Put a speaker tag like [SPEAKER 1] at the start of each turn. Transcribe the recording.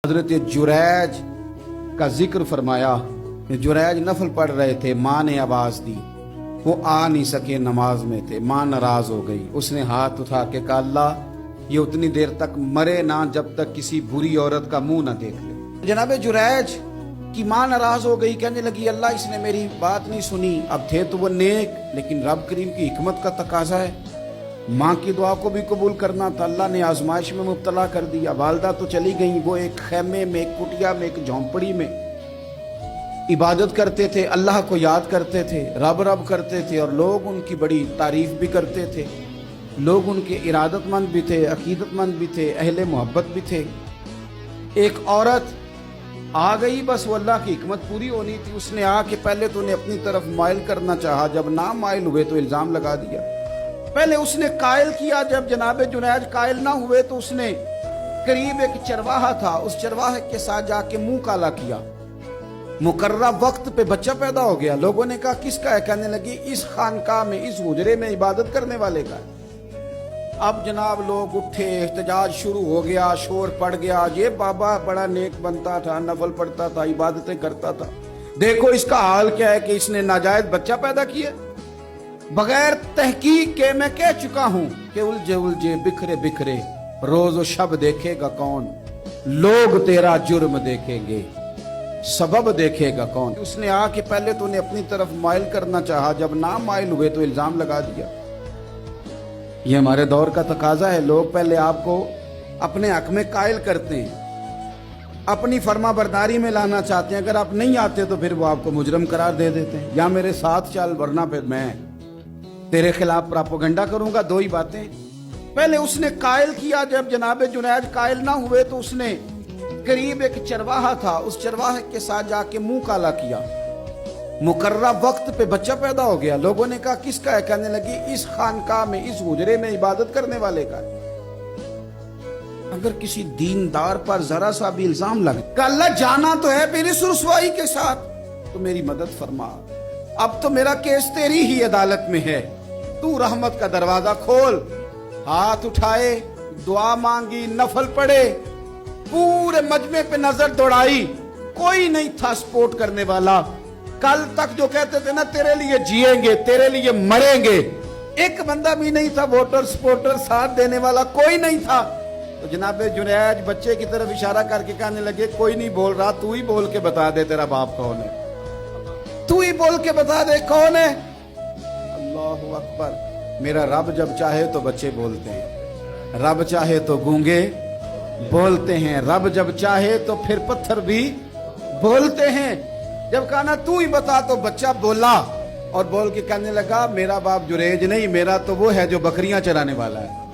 [SPEAKER 1] हजरत जुरैज का जिक्र फरमाया। जुरैज नफल पढ़ रहे थे, माँ ने आवाज दी, वो आ नहीं सके, नमाज में थे, माँ नाराज हो गई। उसने हाथ उठा के कहा, अल्लाह ये उतनी देर तक मरे ना जब तक किसी बुरी औरत का मुंह ना देख ले। जनाब जुरैज की माँ नाराज हो गई, कहने लगी अल्लाह इसने मेरी बात नहीं सुनी। अब थे तो वो नेक, लेकिन रब करीम की हिकमत का तकाजा है, माँ की दुआ को भी कबूल करना था। अल्लाह ने आजमाइश में मुब्तला कर दिया। वालदा तो चली गई, वो एक खेमे में, एक कुटिया में, एक झोंपड़ी में इबादत करते थे, अल्लाह को याद करते थे, रब रब करते थे, और लोग उनकी बड़ी तारीफ भी करते थे। लोग उनके इरादतमंद भी थे, अकीदतमंद भी थे, अहले मोहब्बत भी थे। एक औरत आ गई, बस वो अल्लाह की हिकमत पूरी होनी थी। उसने आके पहले तो उन्हें अपनी तरफ माइल करना चाहा, जब ना माइल हुए तो इल्जाम लगा दिया। पहले उसने कायल किया, जब जनाब जुनैज कायल ना हुए तो उसने करीब एक चरवाहा था, उस चरवाहे के साथ जाके मुंह काला किया। मुकर्रा वक्त पे बच्चा पैदा हो गया। लोगों ने कहा किसका है? कहने लगी इस खानकाह में, इस हुजरे में इबादत करने वाले का। अब जनाब लोग उठे, एहतजाज शुरू हो गया, शोर पड़ गया, ये बाबा बड़ा नेक बनता था, नफल पढ़ता था, इबादतें करता था, देखो इसका हाल क्या है कि इसने नाजायज बच्चा पैदा किया। बगैर तहकीक के मैं कह चुका हूं कि उलझे उलझे बिखरे बिखरे रोज व शब देखेगा कौन, लोग तेरा जुर्म देखेंगे, सबब देखेगा कौन। उसने आके पहले तो उन्हें अपनी तरफ माइल करना चाहा, जब ना माइल हुए तो इल्जाम लगा दिया। ये हमारे दौर का तकाजा है। लोग पहले आपको अपने हक में कायल करते हैं, अपनी फर्मा बरदारी में लाना चाहते हैं। अगर आप नहीं आते तो फिर वो आपको मुजरम करार दे देते हैं, या मेरे साथ चल वरना फिर मैं तेरे खिलाफ प्रोपेगेंडा करूंगा। दो ही बातें। पहले उसने कायल किया, जब जनाब जुनैज कायल ना हुए तो उसने करीब एक चरवाहा था, उस चरवाहे के साथ जाके मुंह काला किया। मुकर्रा वक्त पे बच्चा पैदा हो गया। लोगों ने कहा किसका है? कहने लगी इस खानकाह में, इस हुजरे में इबादत करने वाले का। अगर किसी दीनदार पर जरा सा भी इल्जाम लगे, अल्लाह जाना तो है फिर इस रुसवाई के साथ, तो मेरी मदद फरमा। अब तो मेरा केस तेरी ही अदालत में है, तू रहमत का दरवाजा खोल। हाथ उठाए, दुआ मांगी, नफल पढ़े, पूरे मजमे पे नजर दौड़ाई, कोई नहीं था सपोर्ट करने वाला। कल तक जो कहते थे ना तेरे लिए जिएंगे, तेरे लिए मरेंगे, एक बंदा भी नहीं था वोटर सपोर्टर साथ देने वाला, कोई नहीं था। तो जनाब जुनैज बच्चे की तरफ इशारा करके कहने लगे कोई नहीं बोल रहा, तू ही बोल के बता दे तेरा बाप कौन है, तू ही बोल के बता दे कौन है। अल्लाहु अकबर। मेरा रब जब चाहे तो बच्चे बोलते हैं, रब चाहे तो गूंगे बोलते हैं, रब जब चाहे तो फिर पत्थर भी बोलते हैं। जब कहा ना तू ही बता तो बच्चा बोला, और बोल के कहने लगा मेरा बाप जुरैज नहीं, मेरा तो वो है जो बकरियां चराने वाला है।